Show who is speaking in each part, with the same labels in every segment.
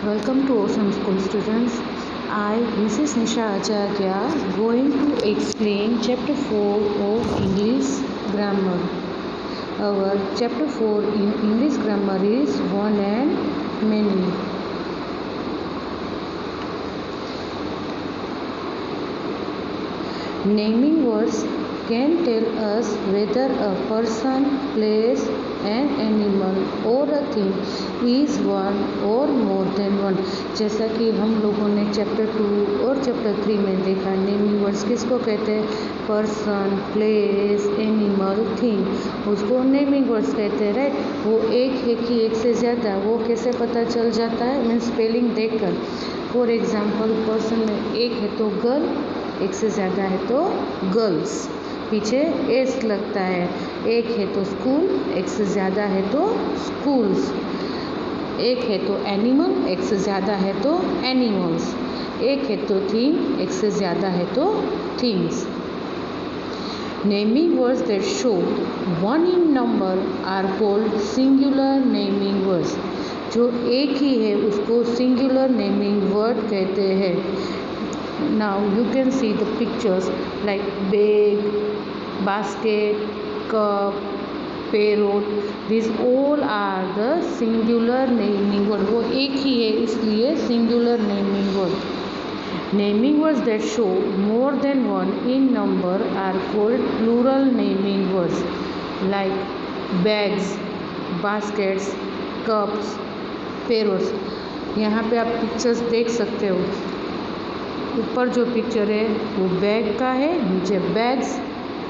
Speaker 1: Welcome to Awesome School students. I, Mrs. Nisha Acharya, going to explain chapter 4 of English grammar. Our chapter 4 in English grammar is one and many. Naming words can tell us whether a person, place, an animal or a thing is one or more than one. जैसा कि हम लोगों ने chapter 2 और chapter 3 में देखा, naming words किसको कहते हैं? पर्सन, प्लेस, एनिमल, थिंग, उसको नेमिंग वर्ड्स कहते हैं, राइट। वो एक है कि एक से ज़्यादा, वो कैसे पता चल जाता है? मीन्स स्पेलिंग देखकर। फॉर एग्जाम्पल, पर्सन में एक है तो गर्ल, एक से ज़्यादा है तो गर्ल्स, पीछे एस लगता है। एक है तो स्कूल, एक से ज़्यादा है तो स्कूल्स। एक है तो एनिमल, एक से ज़्यादा है तो एनिमल्स। एक है तो थिंग, एक से ज़्यादा है तो things. Naming words that show one in number are called singular naming words. जो एक ही है उसको सिंगुलर नेमिंग वर्ड कहते हैं। Now you can see the pictures like bag, basket, cup, parrot. These all are the singular naming word. वो एक ही है इसलिए singular naming word. Naming words that show more than one in number are called plural naming words. Like bags, baskets, cups, parrots. यहाँ पे आप pictures देख सकते हो। ऊपर जो पिक्चर है वो बैग का है, नीचे बैग्स,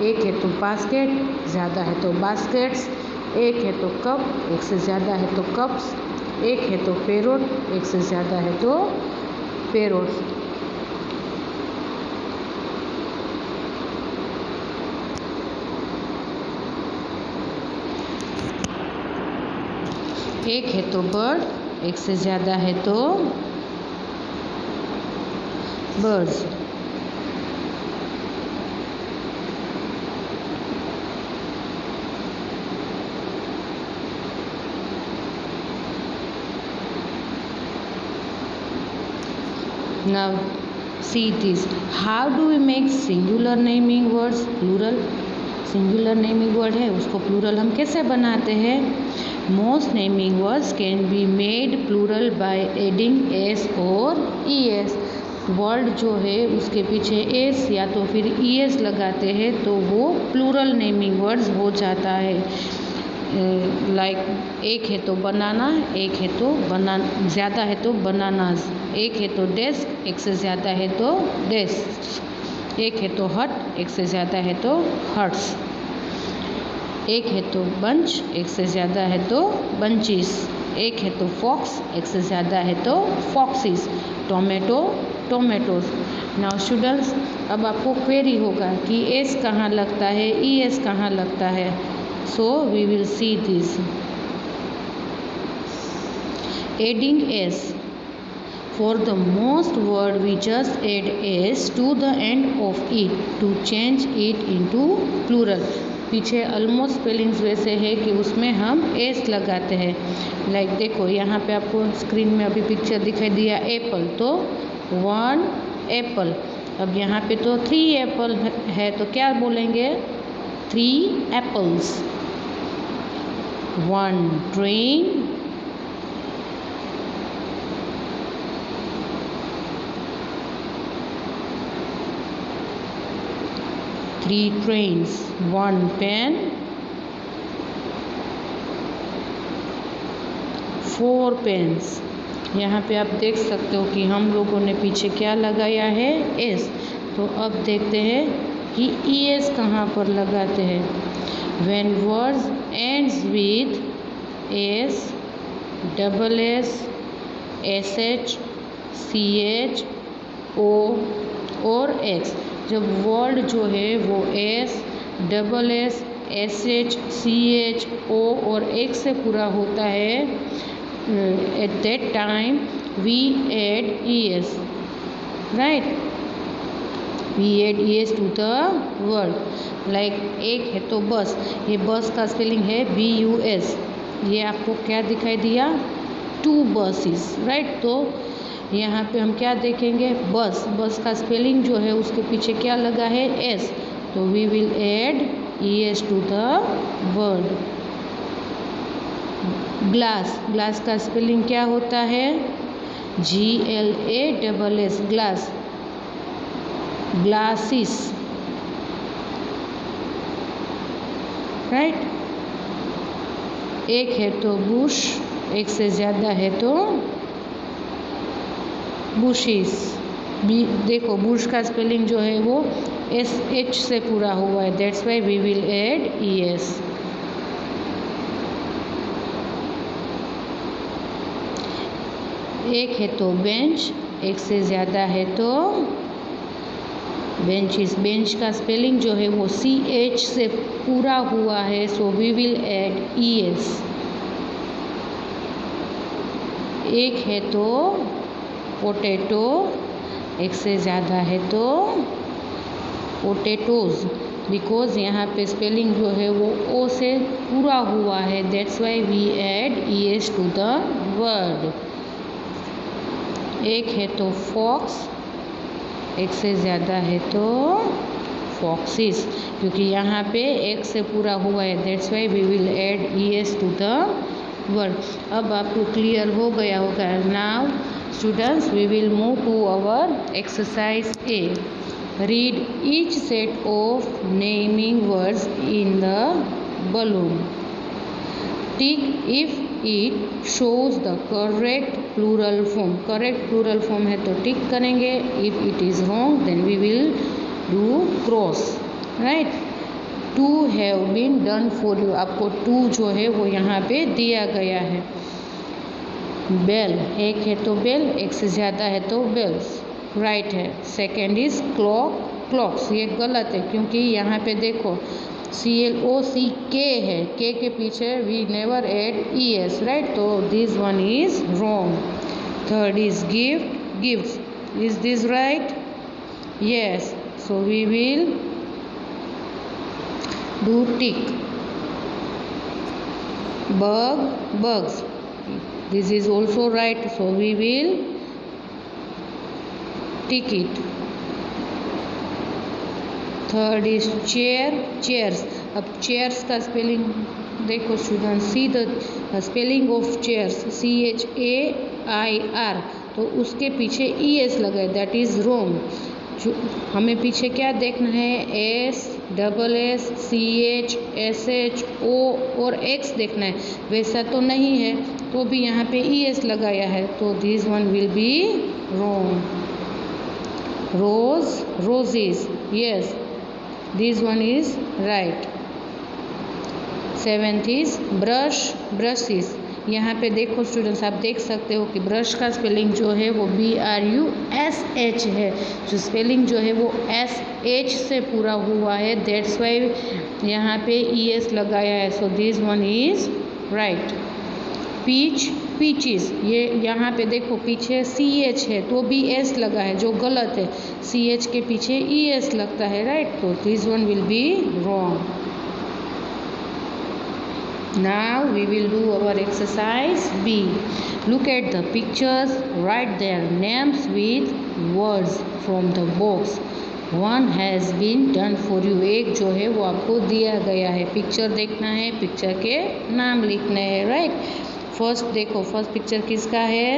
Speaker 1: एक है तो बास्केट, ज़्यादा है तो बास्केट्स, एक है तो कप, एक से ज़्यादा है तो कप्स, एक है तो पैरोट, एक से ज़्यादा है तो पैरोट्स। एक है तो बर्ड, एक से ज़्यादा है तो birds. Now see this. How do we make singular naming words plural? Singular naming word है उसको प्लूरल हम कैसे बनाते हैं? Most naming words can be made plural by adding S और ई एस। वर्ड जो है उसके पीछे एस या तो फिर ई एस लगाते हैं तो वो प्लूरल नेमिंग वर्ड्स हो जाता है। लाइक एक है तो बनाना, एक है तो ज़्यादा है तो बनानाज, एक है तो डेस्क, एक से ज़्यादा है तो डेस्क, एक है तो हट, एक से ज़्यादा है तो हट्स, एक है तो बंच, एक से ज़्यादा है तो बंचीज, एक है तो फॉक्स, एक से ज़्यादा है तो फॉक्सीज, टोमेटो, टोमेटोज। नाउ स्टूडेंट्स, अब आपको क्वेरी होगा कि एस कहाँ लगता है, ई एस कहाँ लगता है। So we will see this. Adding S, for the most word we just add s to the end of it to change it into plural. पीछे ऑलमोस्ट स्पेलिंग्स वैसे है कि उसमें हम एस लगाते हैं। लाइक देखो यहाँ पे आपको स्क्रीन में अभी पिक्चर दिखाई दिया एप्पल, तो 1 एप्पल। अब यहाँ पे तो 3 एप्पल है तो क्या बोलेंगे? 3 apples. 1 train, 3 trains, 1 pen, 4 pens। यहाँ पे आप देख सकते हो कि हम लोगों ने पीछे क्या लगाया है? एस। तो अब देखते हैं कि ई एस कहाँ पर लगाते हैं। When words ends with S, double S, S H, C H, O और एक्स। जब वर्ड जो है वो S, double S, S H, C H, O और एक्स से पूरा होता है, at that time we add E S, right. We add E S to the word. Like एक है तो बस, ये बस का स्पेलिंग है BUS। ये आपको क्या दिखाई दिया? 2 buses, राइट। तो यहाँ पे हम क्या देखेंगे, बस, बस का स्पेलिंग जो है उसके पीछे क्या लगा है, एस, तो we will add ES to the word. Glass, glass का स्पेलिंग क्या होता है, GLASS, ग्लास, ग्लासेस, राइट। एक है तो बुश, एक से ज़्यादा है तो बुशिस। देखो बुश का स्पेलिंग जो है वो SH से पूरा हुआ है, that's why we will add ES। एक है तो बेंच, एक से ज़्यादा है तो बेंचेस। बेंच का स्पेलिंग जो है वो CH से पूरा हुआ है, so we will add ES। एक है तो पोटैटो, एक से ज़्यादा है तो पोटैटोज, बिकॉज यहाँ पे स्पेलिंग जो है वो O से पूरा हुआ है, that's why we add ES to the word. एक है तो फॉक्स, एक से ज़्यादा है तो फॉक्सिस, क्योंकि यहाँ पे एक से पूरा हुआ है, that's why we will add ES to the word. अब आपको क्लियर हो गया होगा। Now students we will move to our exercise A। Read each set of naming words in the balloon. Tick if it shows the correct plural form. Correct plural form है तो टिक करेंगे, if it is wrong then we will do cross, right? 2 have been done for you. आपको 2 जो है वो यहाँ पे दिया गया है। बेल, एक है तो बेल, एक से ज़्यादा है तो बेल्स, राइट है। सेकेंड इज क्लॉक, क्लॉक्स, ये गलत है क्योंकि यहाँ पे देखो CLOCK है, के पीछे we never add ES, right, तो this one is wrong. Third is gift, gifts, is this right, yes, so we will do tick. Bug, bugs, this is also right, so we will tick it. Third is chair, chairs. अब chairs का spelling देखो student, see the spelling of chairs CHAIR, तो उसके पीछे ES लगा है, that is wrong. जो हमें पीछे क्या देखना है, SSS CH SH O और X देखना है, वैसा तो नहीं है, तो भी यहाँ पे ES लगाया है, तो this one will be wrong. Rose, roses, yes, this one is right. Seventh is brush, brushes. यहाँ पे देखो स्टूडेंट्स, आप देख सकते हो कि ब्रश का स्पेलिंग जो है वो BRUSH है, जो स्पेलिंग जो है वो SH से पूरा हुआ है, दैट्स वाई यहाँ पे ES लगाया है, so this one is right. Peach, peaches, ये यहाँ पे देखो पीछे CH है तो भी S लगा है, जो गलत है, CH के पीछे ES लगता है, राइट, तो this one will be wrong. Now we will do our exercise B. Look at the pictures, write their names with words from the box. One has been done for you. एक जो है वो आपको दिया गया है, picture देखना है, पिक्चर के नाम लिखने हैं, राइट। फर्स्ट देखो, फर्स्ट पिक्चर किसका है,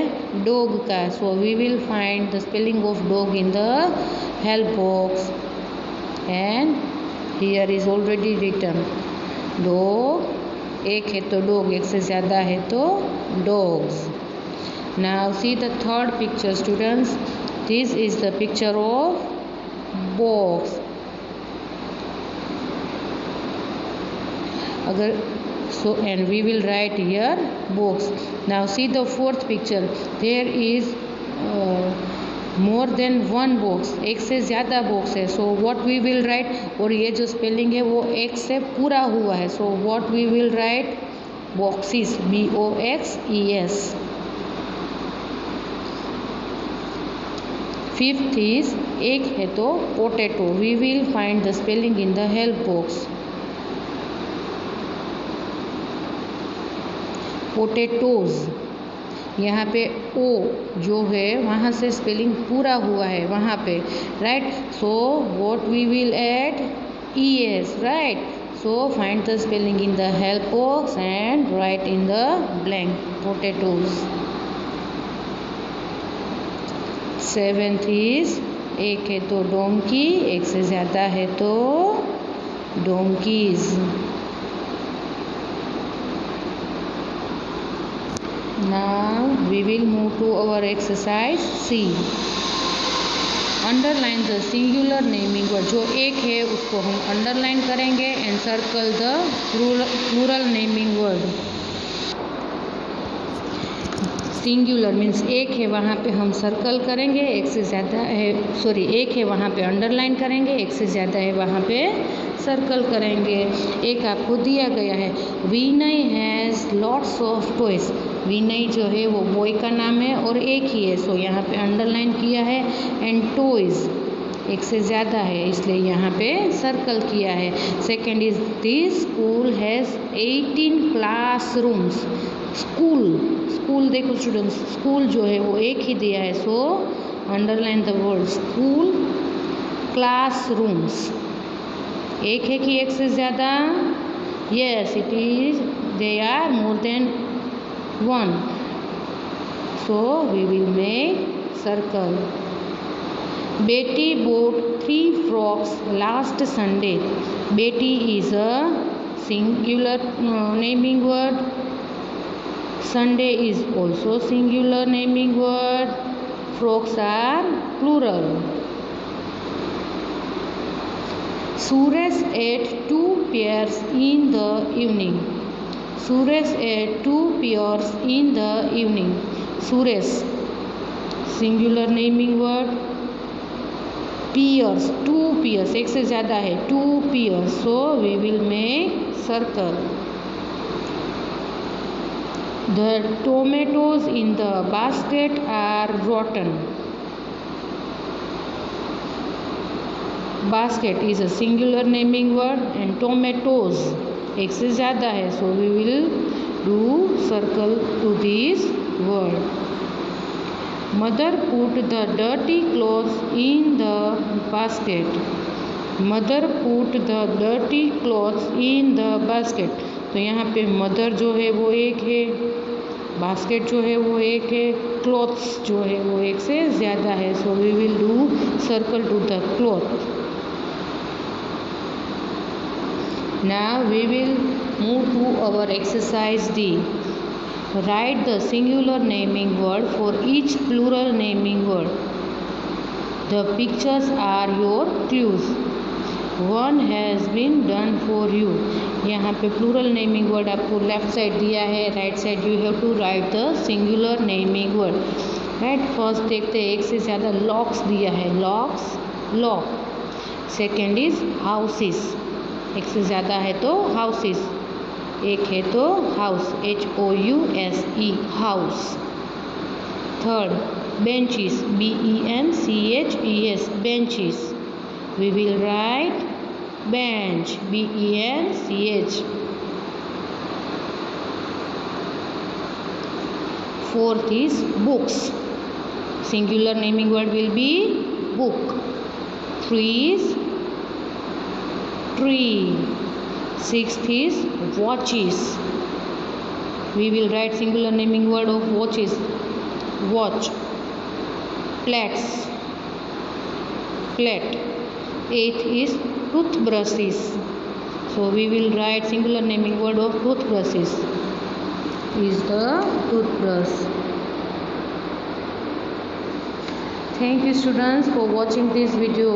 Speaker 1: डॉग का, so we will find the spelling of dog in the help box, and here is already written dog. एक है तो डॉग, एक से ज़्यादा है तो dogs. Now see the third picture students, this is the picture of box. अगर so and we will write here box. Now see the fourth picture, there is more than one box, एक से ज़्यादा box है, so what we will write, और ये जो spelling है वो एक से पूरा हुआ है, so what we will write, boxes, BOXES. Fifth is एक है तो potato, we will find the spelling in the help box. Potatoes, यहाँ पे ओ जो है वहाँ से स्पेलिंग पूरा हुआ है वहाँ पे, right. So what we will add ES, right. So find the spelling in the help box and write in the blank. Potatoes. 7th is एक है तो डोंकी, एक से ज़्यादा है तो donkeys. Now we will move to our exercise C. Underline the singular naming word, जो एक है उसको हम अंडरलाइन करेंगे and circle the plural naming word. Singular means एक है वहाँ पे हम सर्कल करेंगे, एक से ज़्यादा है एक है वहाँ पे अंडरलाइन करेंगे, एक से ज़्यादा है वहाँ पे सर्कल करेंगे। एक आपको दिया गया है, विनय हैज़ लॉट्स ऑफ टॉयज। विनय जो है वो बॉय का नाम है और एक ही है, सो यहाँ पे अंडरलाइन किया है। एंड टॉयज एक से ज़्यादा है इसलिए यहाँ पे सर्कल किया है। Second is this school has 18 classrooms. School देखो स्टूडेंट्स, स्कूल जो है वो एक ही दिया है, so underline the word school. Classrooms एक है कि एक से ज़्यादा? Yes it is, they are more than 1, so we will make circle. Betty bought 3 frocks last Sunday. बेटी is a singular naming word. Sunday is also singular naming word. Frocks are plural. Suresh ate 2 pears in the evening. Suresh ate 2 pears in the evening. Suresh singular naming word. Pears 2 pears एक से ज़्यादा है 2 pears, so we will make circle. The tomatoes in the basket are rotten. Basket is a singular naming word and tomatoes एक से ज़्यादा है, so we will do circle to this word. Mother put the dirty clothes in the basket. Mother put the dirty clothes in the basket. तो यहाँ पे mother जो है वो एक है, बास्केट जो है वो एक है, क्लॉथ्स जो है वो एक से ज़्यादा है, so we will do circle to the cloth. Now we will move to our exercise D. Write the singular naming word for each plural naming word. The pictures are your clues. One has been done for you. यहाँ पे plural naming word आपको left side दिया है, right side you have to write the singular naming word. Right, first देखते हैं, एक से ज़्यादा locks दिया है, locks, lock. Second is houses, एक से ज़्यादा है तो houses, एक है तो house, HOUSE, house. Third benches, BENCHES, benches, we will write bench, BENCH। Fourth is books, singular naming word will be book. Three is tree. Sixth is watches. We will write singular naming word of watches, watch. Plates, plate. Eighth is toothbrushes. So we will write singular naming word of toothbrushes, is the toothbrush. Thank you students for watching this video.